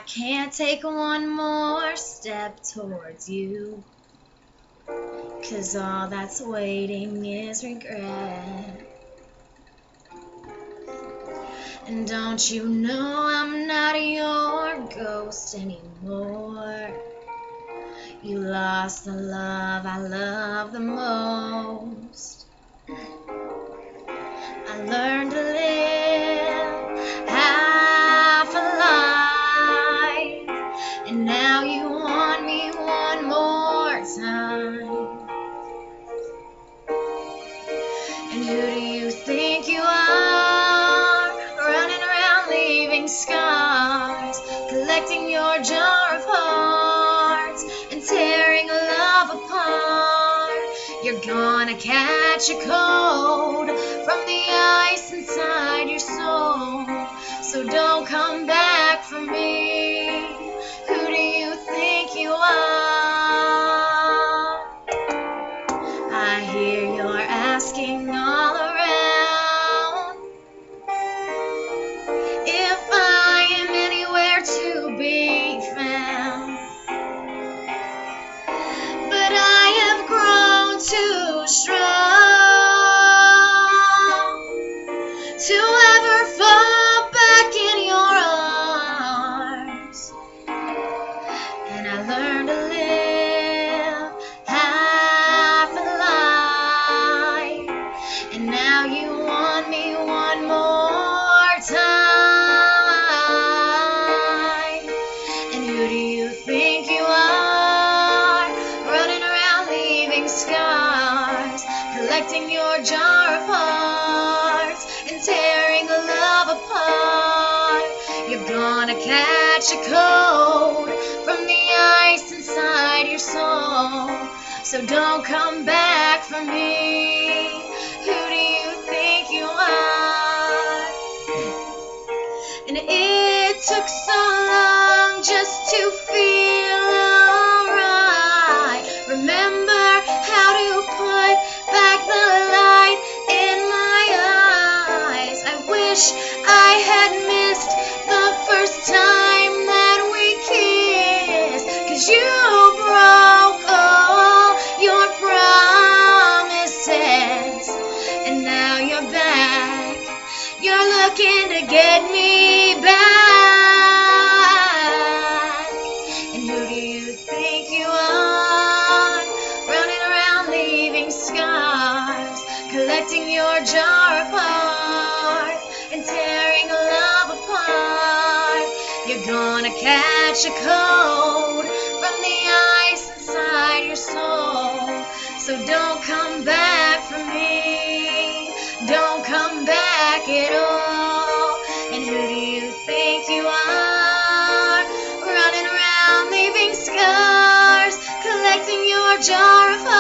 I can't take one more step towards you, 'cause all that's waiting is regret. And don't you know I'm not your ghost anymore? You lost the love I love the most. I learned to live half a life, and now you want me one more time. And who do you think you are, running around leaving scars, collecting your jar of hearts and tearing love apart? You're gonna catch a cold from the ice inside your soul, so don't come back for me. Who do you think you are? I hear you're asking all around if I am anywhere to be found, but I have grown too strong to ever fall back in your arms. And I learned to live half a life, and now you want me one more time. And who do you think you are, running around leaving scars, collecting your jar of hearts and tearing love apart? You're gonna catch a cold from the ice inside your soul, so don't come back for me. Who do you think you are? And it took so long just to feel alright. Remember how to put back the light in my eyes. I wish I had missed the first time that we kissed, 'cause you broke all your promises, and now you're back. You're looking to get me back. And who do you think you are, running around leaving scars, collecting your jar of hearts and tearing love apart? You're gonna catch a cold from the ice inside your soul, so don't come back for me. Don't come back at all. And who do you think you are, running around leaving scars, collecting your jar of hearts